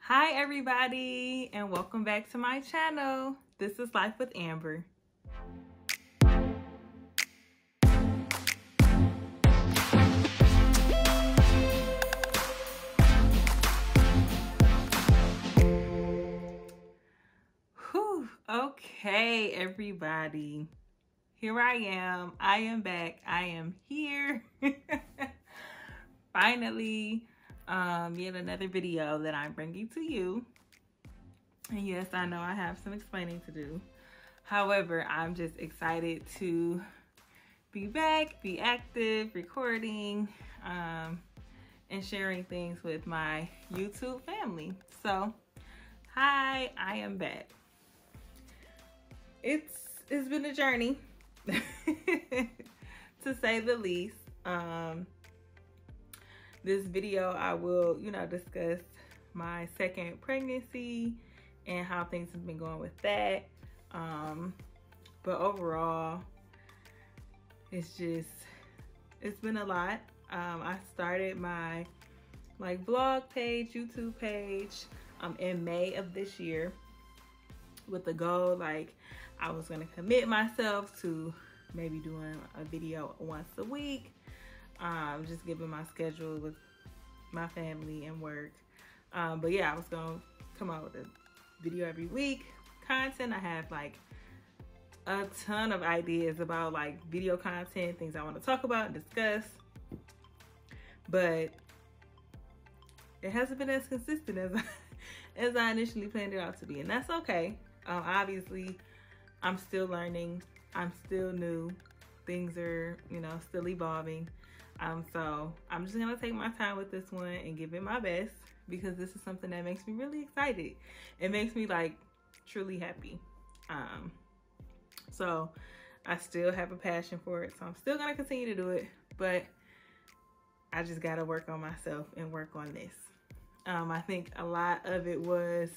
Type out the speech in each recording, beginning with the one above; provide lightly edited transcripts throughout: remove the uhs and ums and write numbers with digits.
Hi everybody, and welcome back to my channel. This is Life with Amber. Whew, okay everybody. Here I am. I am back. I am here. Finally, yet another video that I'm bringing to you. And yes, I know I have some explaining to do. However, I'm just excited to be back, be active, recording, and sharing things with my YouTube family. So, hi, I am back. It's been a journey, to say the least. This video, I will, discuss my second pregnancy and how things have been going with that. But overall, it's been a lot. I started my vlog page, YouTube page, in May of this year with the goal, I was gonna commit myself to maybe doing a video once a week. Just given my schedule with my family and work. But yeah, I was gonna come out with a video every week. Content, I have a ton of ideas about video content, things I want to talk about and discuss. But it hasn't been as consistent as I initially planned it out to be, and that's okay. Obviously, I'm still learning. I'm still new. Things are, still evolving. So I'm just gonna take my time with this one and give it my best, because this is something that makes me really excited. It makes me truly happy. So I still have a passion for it, so I'm still gonna continue to do it, but I just gotta work on myself and work on this. I think a lot of it was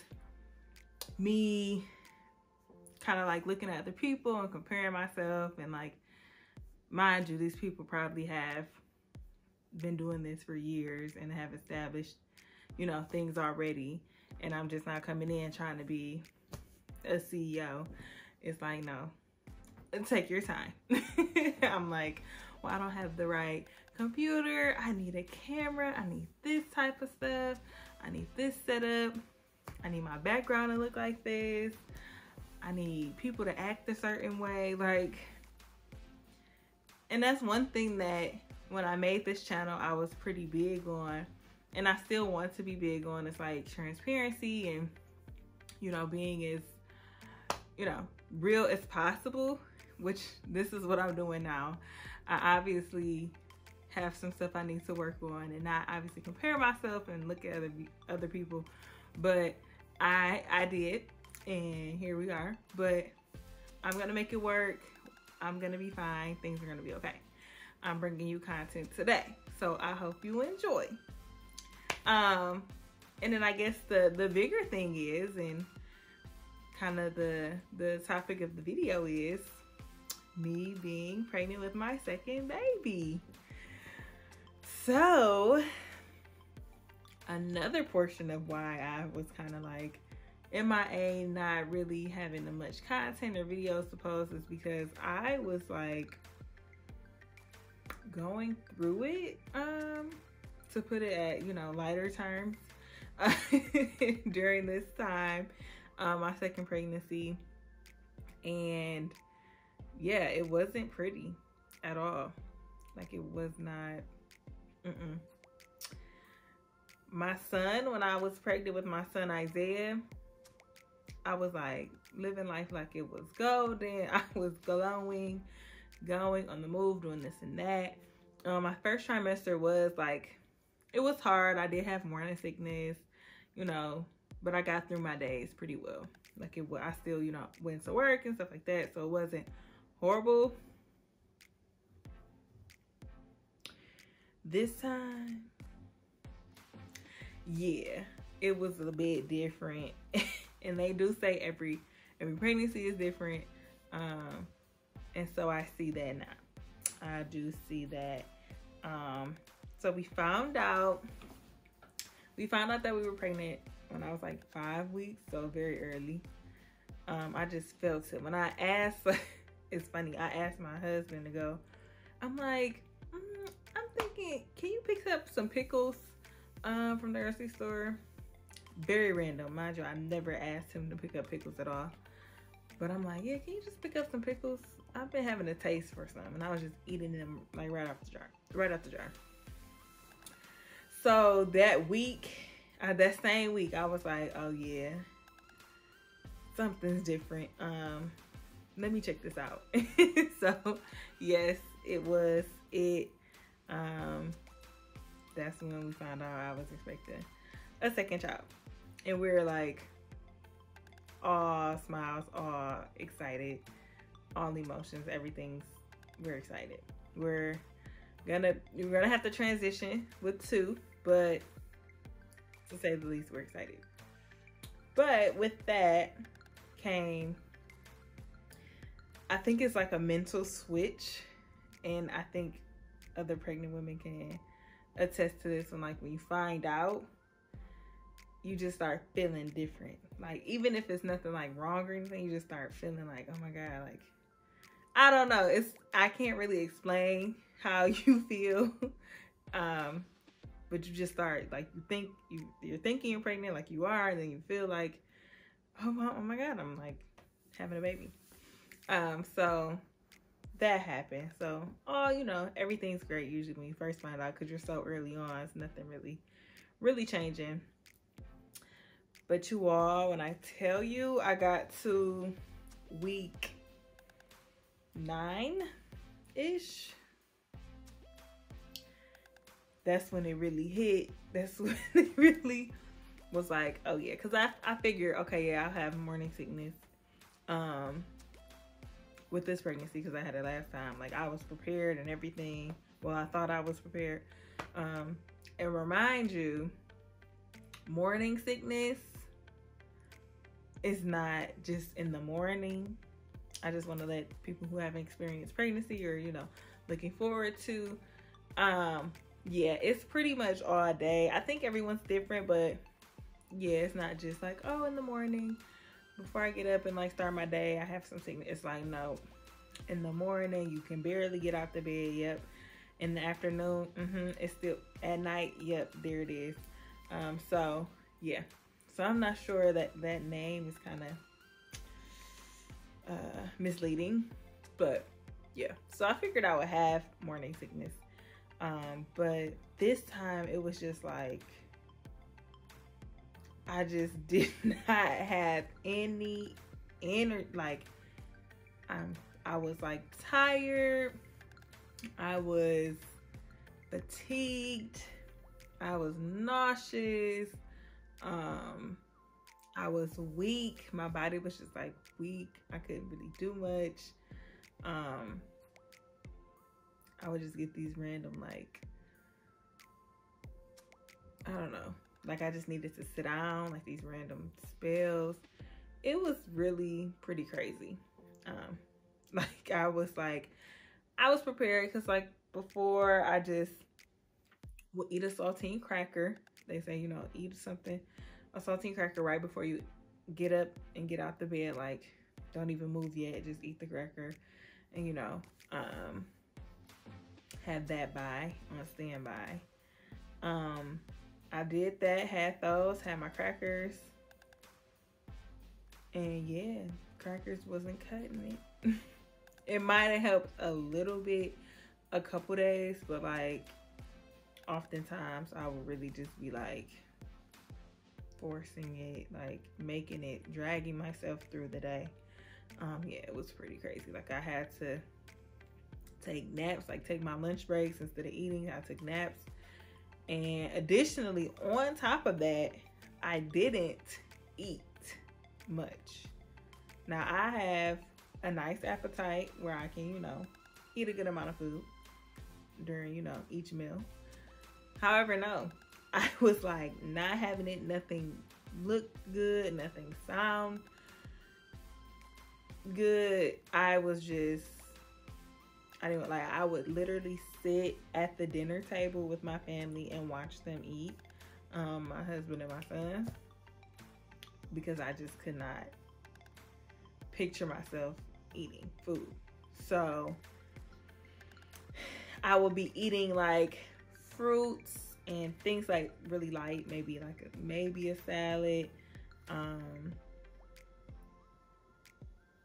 me kind of looking at other people and comparing myself, and mind you, these people probably have been doing this for years and have established, things already, and I'm just not coming in trying to be a CEO. It's no, take your time. I'm well, I don't have the right computer. I need a camera. I need this type of stuff. I need this setup. I need my background to look like this. I need people to act a certain way. And that's one thing that when I made this channel, I was pretty big on, and I still want to be big on. It's transparency and, being as, real as possible, which this is what I'm doing now. I obviously have some stuff I need to work on, and not obviously compare myself and look at other people, but I did, and here we are. But I'm gonna make it work. I'm gonna be fine. Things are gonna be okay. I'm bringing you content today, so I hope you enjoy. And then I guess the bigger thing is, and kind of the topic of the video is me being pregnant with my second baby. So another portion of why I was kind of MIA, not really having much content or videos to post, is because I was going through it, to put it at lighter terms, during this time, my second pregnancy. And yeah, it wasn't pretty at all. It was not. My son, when I was pregnant with my son Isaiah, I was living life like it was golden. I was glowing, going on the move, doing this and that. My first trimester was it was hard. I did have morning sickness, but I got through my days pretty well. I still, went to work and stuff like that, so it wasn't horrible. This time, yeah, it was a bit different. And they do say every pregnancy is different, and so I see that now. I do see that. So we found out We found out that we were pregnant when I was like 5 weeks, so very early. I just felt it. When I asked, it's funny, I asked my husband to go. I'm like, I'm thinking, can you pick up some pickles from the grocery store? Very random, mind you. I never asked him to pick up pickles at all. But I'm like, yeah, can you just pick up some pickles? I've been having a taste for some, and I was just eating them like right off the jar. So that week, that same week, I was like, oh yeah, something's different. Let me check this out. So yes, it was it. That's when we found out I was expecting a second child, and we were like all smiles, all excited, all emotions, we're excited. We're gonna have to transition with 2, but to say the least, we're excited. But with that came, I think it's like a mental switch, and I think other pregnant women can attest to this. When you find out, you just start feeling different. Like, even if it's nothing like wrong or anything, you just start feeling like, oh my God, like, I don't know. I can't really explain how you feel. But you just start, like, you're thinking you're pregnant, like you are, and then you feel like, oh my God, I'm like having a baby. So that happened. So, everything's great usually when you first find out, because you're so early on. It's nothing really changing. But you all, when I tell you, I got to week 9-ish. That's when it really hit. That's when it really was like, oh yeah. Because I figured, okay, yeah, I'll have morning sickness with this pregnancy, because I had it last time. Like, I was prepared and everything. Well, I thought I was prepared. And remind you, morning sickness is not just in the morning. I just want to let people who haven't experienced pregnancy or, looking forward to, yeah, it's pretty much all day. I think everyone's different, but yeah, it's not just like, oh, in the morning before I get up and like start my day, I have some sickness. It's like, no, in the morning, you can barely get out the bed. Yep. In the afternoon, it's still at night. Yep, there it is. So yeah. So I'm not sure that name is kind of misleading, but yeah. So I figured I would have morning sickness. But this time it was just like, I just did not have any energy. Like, I was like tired. I was fatigued. I was nauseous. I was weak. My body was just like weak. I couldn't really do much. I would just get these random, like, I don't know. Like, I just needed to sit down, like these random spells. It was really pretty crazy. Like, I was prepared, because like before, I just would eat a saltine cracker. They say, eat a saltine cracker right before you get up and get out the bed. Like, don't even move yet, just eat the cracker. And have that on standby. I did that, had those, had my crackers, and yeah, crackers wasn't cutting it. It might have helped a little bit a couple days, but like oftentimes I would really just be like forcing it, like making it, dragging myself through the day. Yeah, it was pretty crazy. Like, I had to take naps, like take my lunch breaks instead of eating. I took naps. And additionally, on top of that, I didn't eat much. Now, I have a nice appetite where I can, eat a good amount of food during, each meal. However, no, I was like not having it. Nothing looked good. Nothing sound good. I would literally sit at the dinner table with my family and watch them eat. my husband and my sons, because I just could not picture myself eating food. So I will be eating like fruits and things like really light, maybe a salad,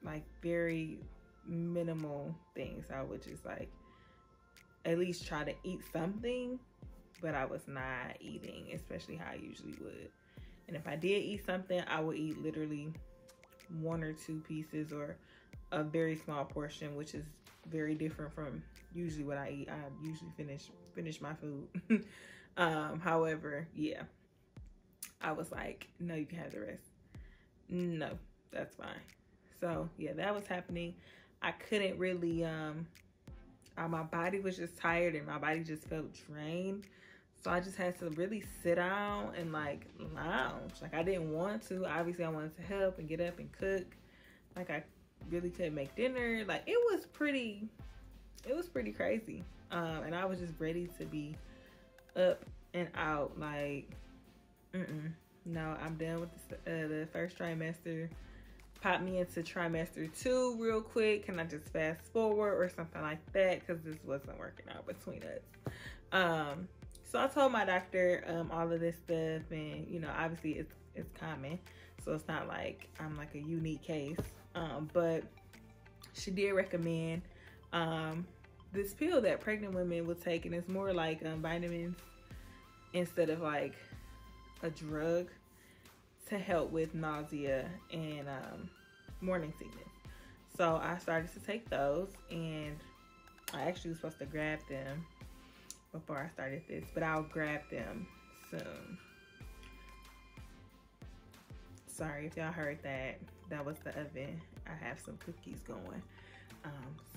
like very minimal things. I would just like at least try to eat something, but I was not eating, especially how I usually would. And if I did eat something, I would eat literally 1 or 2 pieces or a very small portion, which is very different from usually what I eat. I usually finish my food. However, yeah, I was like, no, you can have the rest. No, that's fine. So yeah, that was happening. I couldn't really, my body was just tired and my body just felt drained. So I just had to really sit down and like lounge. Like I didn't want to. Obviously I wanted to help and get up and cook. Like I really couldn't make dinner. Like it was pretty crazy. And I was just ready to be up and out. Like, no, I'm done with the first trimester. Pop me into trimester 2 real quick. Can I just fast forward or something like that? Because this wasn't working out between us. So I told my doctor all of this stuff, and you know, obviously it's common, so it's not like I'm like a unique case. But she did recommend this pill that pregnant women will take, and it's more like vitamins instead of like a drug, to help with nausea and morning sickness. So I started to take those, and I actually was supposed to grab them before I started this, but I'll grab them soon. Sorry if y'all heard that. That was the oven. I have some cookies going.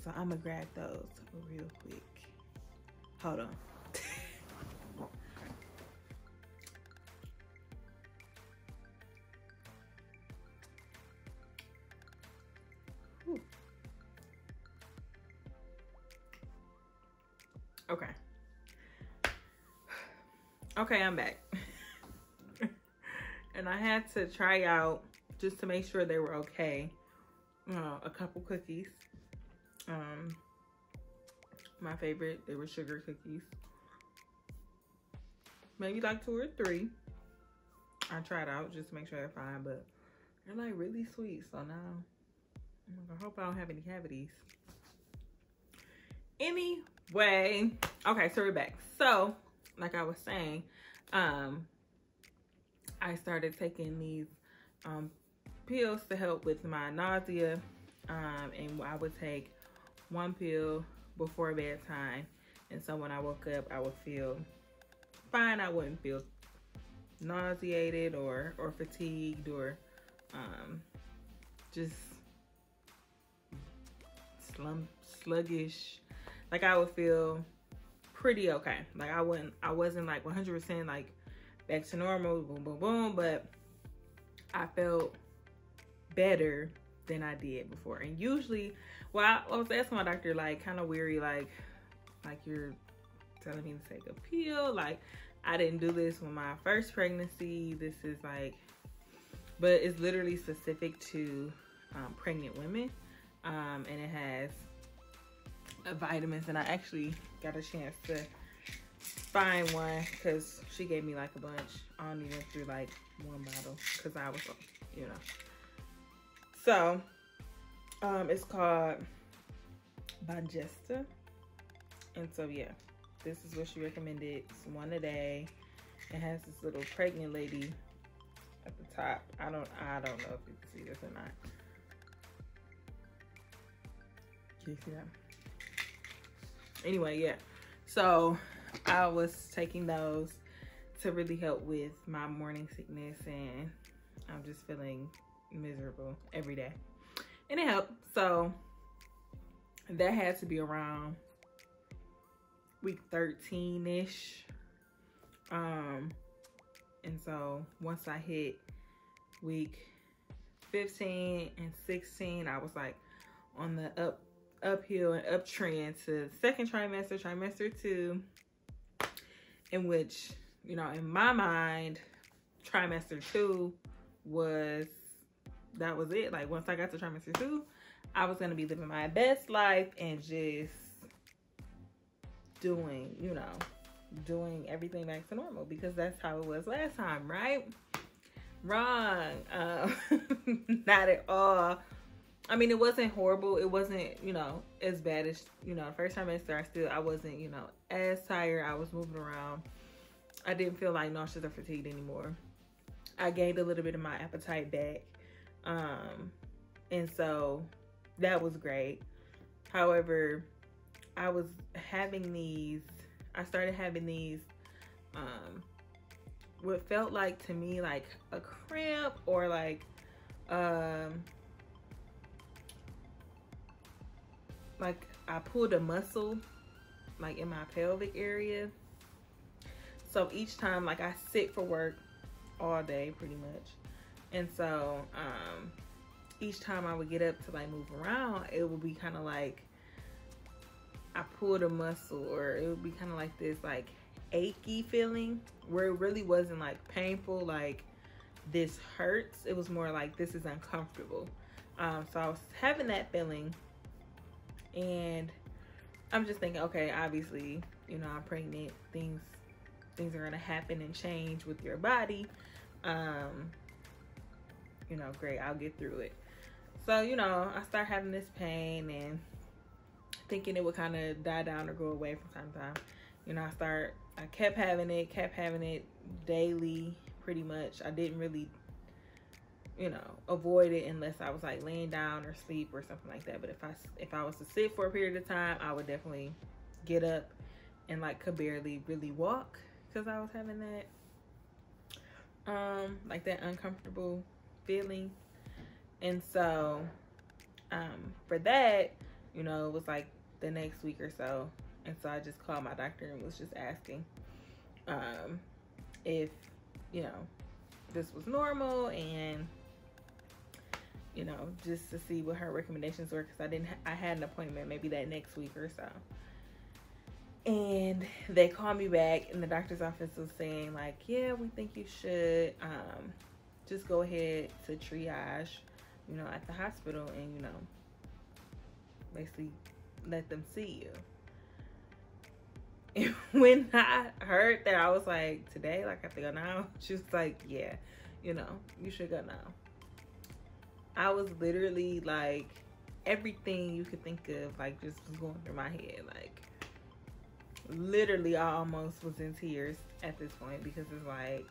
So I'm gonna grab those real quick. Hold on. Okay. Okay, I'm back. And I had to try out, just to make sure they were okay, a couple cookies. My favorite, they were sugar cookies. Maybe like 2 or 3. I tried out just to make sure they're fine, but they're like really sweet. So now, I hope I don't have any cavities. Anyway, okay, so we're back. So, like I was saying, I started taking these pills to help with my nausea, and I would take 1 pill before bedtime, and so when I woke up I would feel fine. I wouldn't feel nauseated or fatigued or just sluggish. Like I would feel pretty okay. Like I wasn't like 100% like back to normal, boom, boom, boom, but I felt better than I did before. And usually, well, I was asking my doctor, like, kind of weary, like you're telling me to take a pill. Like, I didn't do this with my first pregnancy. This is like, but it's literally specific to pregnant women, and it has vitamins. And I actually got a chance to find one because she gave me like a bunch. I only went through like 1 bottle because I was, you know. So it's called Bangesta, and so yeah, this is what she recommended. It's 1 a day. It has this little pregnant lady at the top. I don't know if you can see this or not. Can you see that? Anyway, yeah. So I was taking those to really help with my morning sickness, and I'm just feeling miserable every day, and it helped. So that had to be around week 13-ish, and so once I hit week 15 and 16, I was like on the uphill and uptrend to second trimester 2, in which you know, in my mind, trimester 2 was, that was it. Like, once I got to trimester 2, I was going to be living my best life and just doing, you know, doing everything back to normal, because that's how it was last time, right? Wrong. Not at all. I mean, it wasn't horrible. It wasn't, you know, as bad as, you know, first trimester. I wasn't, you know, as tired. I was moving around. I didn't feel like nauseous or fatigued anymore. I gained a little bit of my appetite back. And so that was great. However, I started having these, what felt like to me like a cramp, or like I pulled a muscle like in my pelvic area. So each time, like, I sit for work all day pretty much, and so each time I would get up to like move around, it would be kind of like I pulled a muscle, or it would be kind of like this like achy feeling, where it really wasn't like painful, like this hurts. It was more like this is uncomfortable. So I was having that feeling, and I'm just thinking, okay, obviously, you know, I'm pregnant, things are gonna happen and change with your body. You know, great, I'll get through it. So, you know, I start having this pain and thinking it would kind of die down or go away from time to time. You know, I kept having it daily, pretty much. I didn't really, you know, avoid it unless I was like laying down or sleep or something like that. But if I was to sit for a period of time, I would definitely get up and like could barely really walk, because I was having that like that uncomfortable feeling. And so for that, you know, it was like the next week or so, and so I just called my doctor and was just asking if, you know, this was normal, and, you know, just to see what her recommendations were, because I had an appointment maybe that next week or so. And they called me back, and the doctor's office was saying like, yeah, we think you should just go ahead to triage, you know, at the hospital, and, you know, basically let them see you. And when I heard that, I was like, today, like, I have to go now? She was like, yeah, you know, you should go now. I was literally like, everything you could think of, like, just was going through my head. Like, literally, I almost was in tears at this point, because it's like,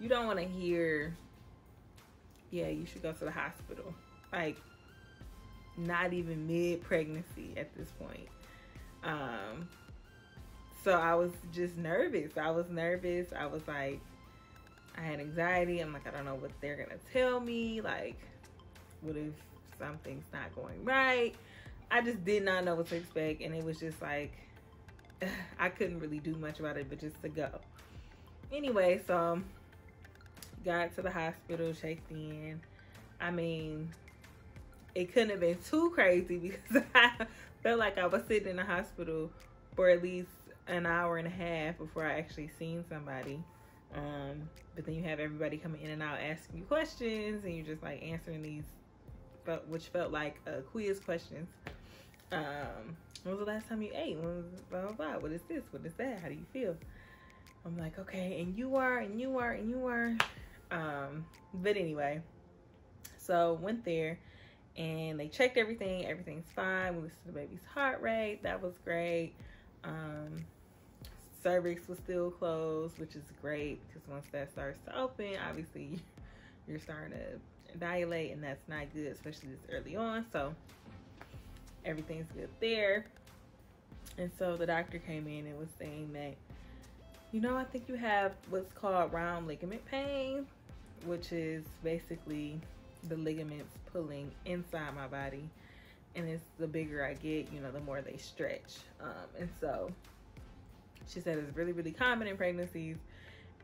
you don't want to hear, yeah, you should go to the hospital. Like, not even mid-pregnancy at this point. So I was just nervous. I was like, I had anxiety. I'm like, I don't know what they're gonna tell me. Like, what if something's not going right? I just did not know what to expect, and it was just like, I couldn't really do much about it but just to go. Anyway, so got to the hospital, checked in. I mean, it couldn't have been too crazy, because I felt like I was sitting in the hospital for at least an hour and a half before I actually seen somebody. But then you have everybody coming in and out asking you questions, and you're just like answering these, which felt like quiz questions. When was the last time you ate? When was blah, blah, blah. What is this? What is that? How do you feel? I'm like, okay, and you are. But anyway, so went there, and they checked everything. Everything's fine. We listened to the baby's heart rate. That was great. Cervix was still closed, which is great, because once that starts to open, obviously you're starting to dilate, and that's not good, especially this early on. So everything's good there. And so the doctor came in and was saying that, you know, I think you have what's called round ligament pain, which is basically the ligaments pulling inside my body. And it's the bigger I get, you know, the more they stretch. And so she said it's really, really common in pregnancies.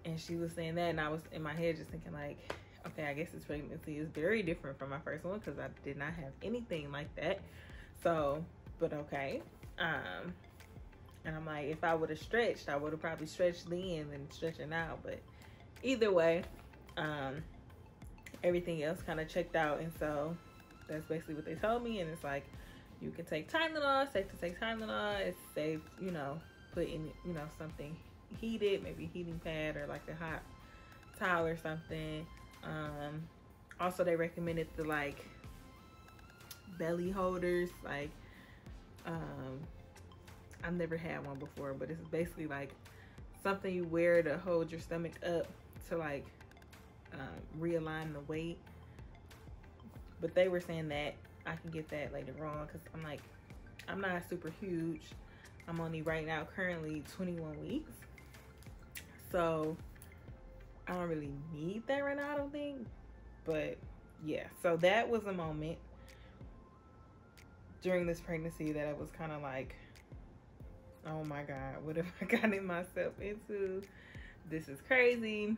And she was saying that, and I was in my head just thinking like, okay, I guess this pregnancy is very different from my first one, because I did not have anything like that. So, but okay. And I'm like, if I would have stretched, I would have probably stretched then than stretching now. But either way, everything else kind of checked out. And so that's basically what they told me. And it's like, you can take Tylenol, safe to take Tylenol. It's safe, you know, put in, you know, something heated, maybe a heating pad or like a hot towel or something. Also, they recommended the like belly holders. Like, I've never had one before, but it's basically like something you wear to hold your stomach up to like realign the weight. But they were saying that I can get that later on because I'm like, I'm not super huge. I'm only right now currently 21 weeks. So I don't really need that right now, I don't think. But yeah, so that was a moment during this pregnancy that I was kind of like, oh my God, what have I gotten myself into? This is crazy.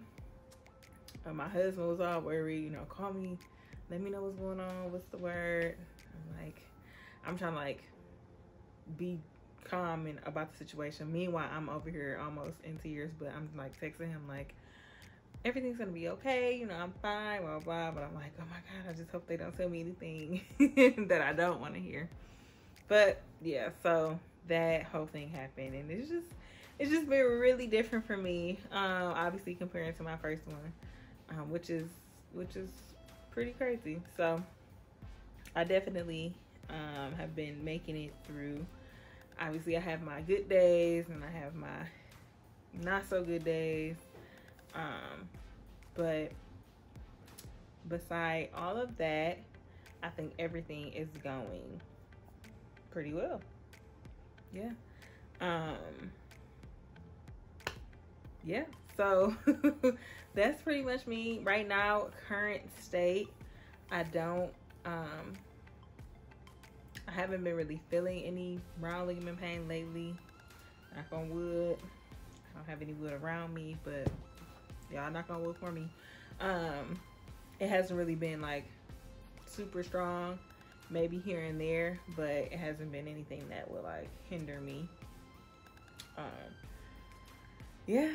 My husband was all worried, you know, call me, let me know what's going on, what's the word? I'm trying to like be calm and about the situation. Meanwhile, I'm over here almost in tears, but I'm like texting him like, everything's gonna be okay, you know, I'm fine, blah, blah, but I'm like, oh my God, I just hope they don't tell me anything that I don't want to hear. But yeah, so that whole thing happened, and it's just been really different for me, obviously comparing to my first one, which is pretty crazy. So I definitely have been making it through. Obviously I have my good days and I have my not so good days, but beside all of that, I think everything is going pretty well. Yeah. Yeah, so that's pretty much me right now. Current state, I haven't been really feeling any round ligament pain lately. Knock on wood. I don't have any wood around me, but y'all knock on wood for me. It hasn't really been like super strong, maybe here and there, but it hasn't been anything that will like hinder me. Yeah,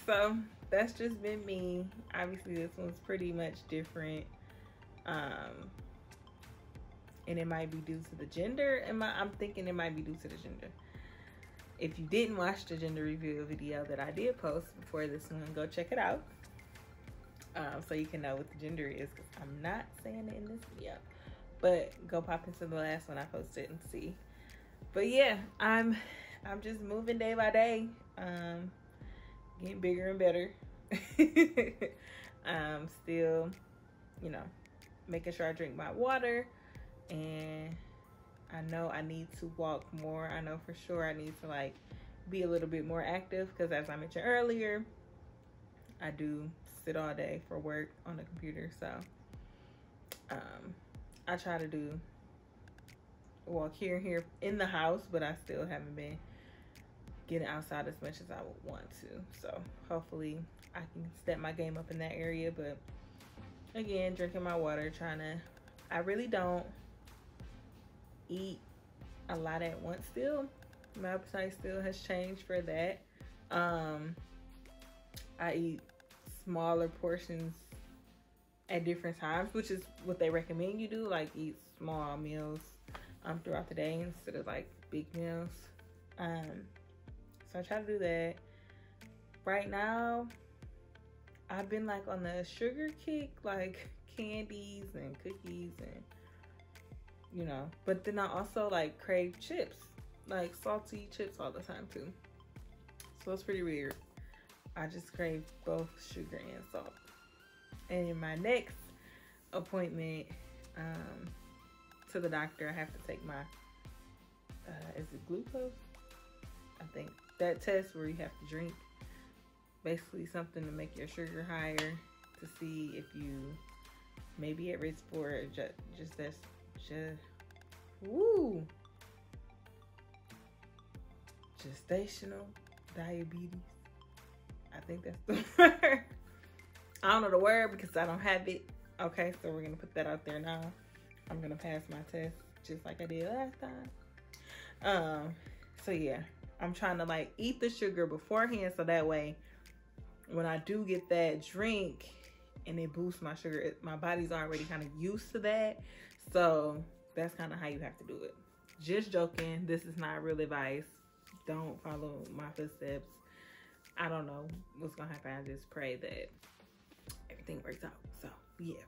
so that's just been me. Obviously this one's pretty much different, and it might be due to the gender. I'm thinking it might be due to the gender. If you didn't watch the gender reveal video that I did post before this one, go check it out, so you can know what the gender is, because I'm not saying it in this video, but go pop into the last one I posted and see. But yeah, I'm just moving day by day, getting bigger and better. I'm still, you know, making sure I drink my water, and I know I need to walk more. I know for sure I need to like be a little bit more active, because as I mentioned earlier, I do sit all day for work on the computer. So I try to walk here and here in the house, but I still haven't been getting outside as much as I would want to. So hopefully I can step my game up in that area. But again, drinking my water, I really don't eat a lot at once still. My appetite still has changed for that. I eat smaller portions at different times, which is what they recommend you do, like eat small meals throughout the day instead of like big meals. So I try to do that. Right now, I've been like on the sugar kick, like candies and cookies and, you know, but then I also like crave chips, like salty chips all the time too. So it's pretty weird. I just crave both sugar and salt. And in my next appointment to the doctor, I have to take my, is it glucose? I think that test where you have to drink basically something to make your sugar higher to see if you may be at risk for gestational diabetes. I think that's the word. I don't know the word because I don't have it. Okay, so we're gonna put that out there now. I'm gonna pass my test just like I did last time. So yeah, I'm trying to like eat the sugar beforehand, so that way when I do get that drink and it boosts my sugar, my body's already kind of used to that. So that's kind of how you have to do it. Just joking. This is not real advice. Don't follow my footsteps. I don't know what's gonna happen. I just pray that everything works out. So yeah.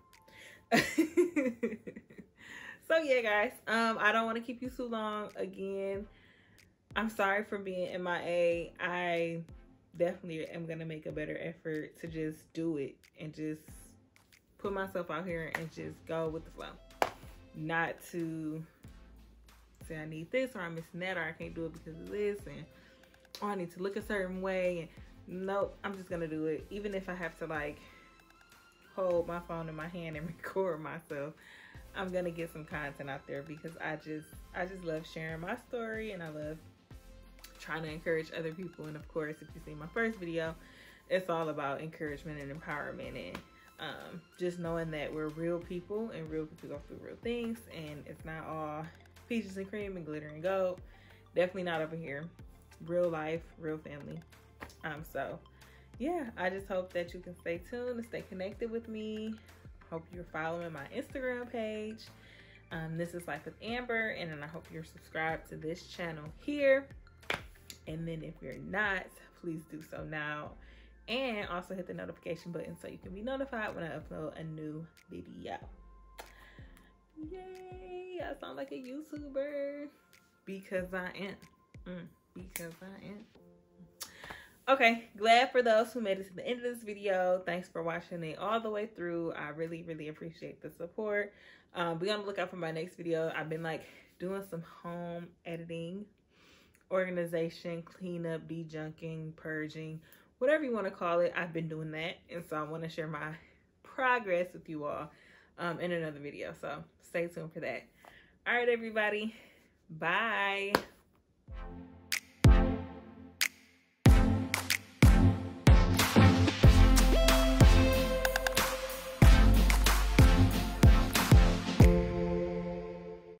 So yeah, guys. I don't want to keep you too long. Again, I'm sorry for being MIA. I definitely am gonna make a better effort to just do it and just put myself out here and just go with the flow. Not to say I need this or I'm missing that or I can't do it because of this and oh, I need to look a certain way. And nope, I'm just gonna do it. Even if I have to like hold my phone in my hand and record myself, I'm gonna get some content out there because I just love sharing my story and I love trying to encourage other people. And of course, if you see my first video, it's all about encouragement and empowerment and just knowing that we're real people and real people go through real things and it's not all peaches and cream and glitter and gold. Definitely not over here. Real life, real family. So yeah, I just hope that you can stay tuned and stay connected with me. Hope you're following my Instagram page. This is Life with Amber, and then I hope you're subscribed to this channel here. And then if you're not, please do so now. And also hit the notification button so you can be notified when I upload a new video. Yay! I sound like a YouTuber. Because I am. Because I am. Okay, glad for those who made it to the end of this video. Thanks for watching it all the way through. I really, really appreciate the support. Be on the lookout for my next video. I've been like doing some home editing, organization, cleanup, de-junking, purging, whatever you want to call it. I've been doing that. And so I want to share my progress with you all in another video. So stay tuned for that. All right, everybody. Bye.